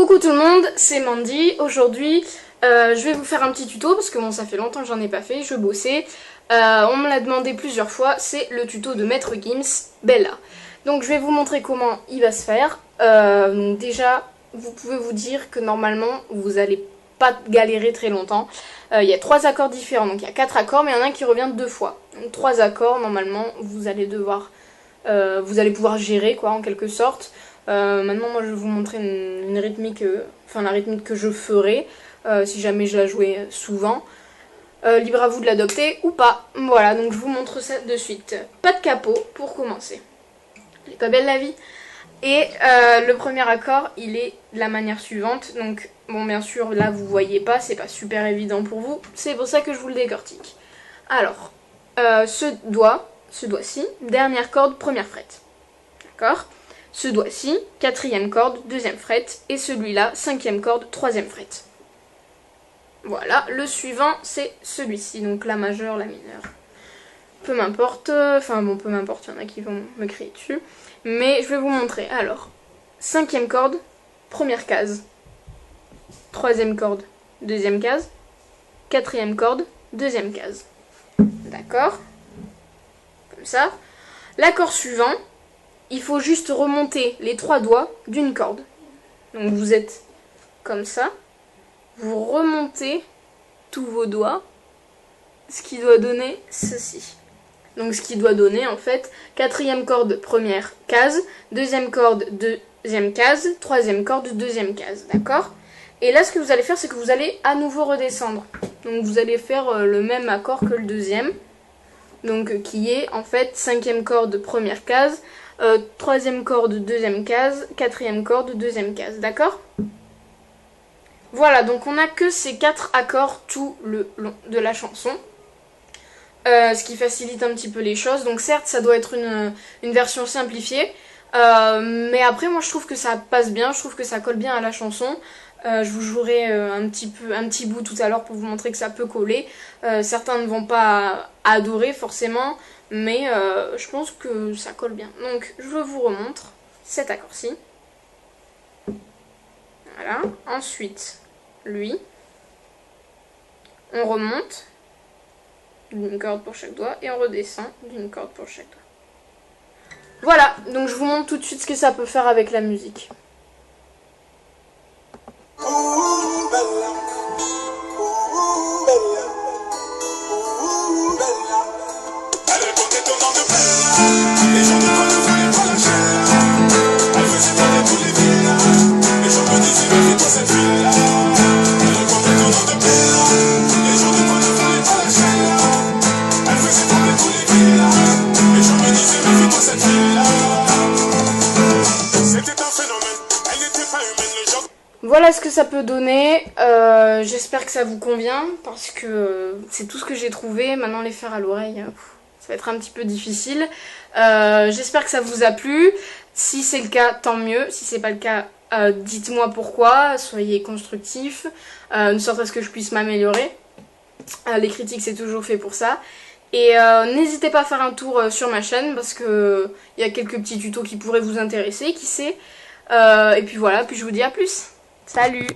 Coucou tout le monde, c'est Mandy. Aujourd'hui, je vais vous faire un petit tuto parce que bon, ça fait longtemps que j'en ai pas fait, je bossais. On me l'a demandé plusieurs fois, c'est le tuto de Maître Gims, Bella. Donc je vais vous montrer comment il va se faire. Donc déjà, vous pouvez vous dire que normalement, vous allez pas galérer très longtemps. Il y a 3 accords différents, donc il y a 4 accords, mais il y en a un qui revient 2 fois. Donc 3 accords, normalement, vous allez pouvoir gérer quoi, en quelque sorte. Maintenant moi je vais vous montrer une rythmique, la rythmique que je ferai si jamais je la jouais souvent. Libre à vous de l'adopter ou pas. Voilà, donc je vous montre ça de suite. Pas de capot pour commencer. Elle est pas belle la vie. Et le premier accord, il est de la manière suivante. Donc bon, bien sûr là vous voyez pas, c'est pas super évident pour vous. C'est pour ça que je vous le décortique. Alors, ce doigt-ci, dernière corde, première frette. D'accord ? Ce doigt-ci, 4e corde, 2e frette, et celui-là, 5e corde, 3e frette. Voilà, le suivant, c'est celui-ci, donc la majeure, la mineure. Peu m'importe, peu m'importe, il y en a qui vont me crier dessus, mais je vais vous montrer. Alors, 5e corde, première case, 3e corde, 2e case, 4e corde, 2e case. D'accord ? Comme ça. L'accord suivant, il faut juste remonter les 3 doigts d'une corde. Donc vous êtes comme ça. Vous remontez tous vos doigts. Ce qui doit donner ceci. Donc ce qui doit donner en fait 4e corde, première case. 2e corde, 2e case. 3e corde, 2e case. D'accord ? Et là ce que vous allez faire, c'est que vous allez à nouveau redescendre. Donc vous allez faire le même accord que le deuxième. Donc qui est en fait 5e corde, première case. 3e corde, 2e case, 4e corde, 2e case, d'accord? Voilà, donc on n'a que ces 4 accords tout le long de la chanson, ce qui facilite un petit peu les choses. Donc certes, ça doit être une version simplifiée, mais après moi je trouve que ça passe bien, je trouve que ça colle bien à la chanson. Je vous jouerai un petit bout tout à l'heure pour vous montrer que ça peut coller. Certains ne vont pas adorer forcément, mais je pense que ça colle bien. Donc je vous remontre cet accord-ci. Voilà. Ensuite, lui. On remonte d'une corde pour chaque doigt et on redescend d'une corde pour chaque doigt. Voilà, donc je vous montre tout de suite ce que ça peut faire avec la musique. Voilà ce que ça peut donner, j'espère que ça vous convient parce que c'est tout ce que j'ai trouvé. Maintenant les faire à l'oreille, ça va être un petit peu difficile. J'espère que ça vous a plu, si c'est le cas tant mieux, si c'est pas le cas dites-moi pourquoi, soyez constructifs, de sorte à ce que je puisse m'améliorer. Les critiques c'est toujours fait pour ça. Et n'hésitez pas à faire un tour sur ma chaîne parce que il y a quelques petits tutos qui pourraient vous intéresser, qui sait. Et puis voilà, puis je vous dis à plus. Salut!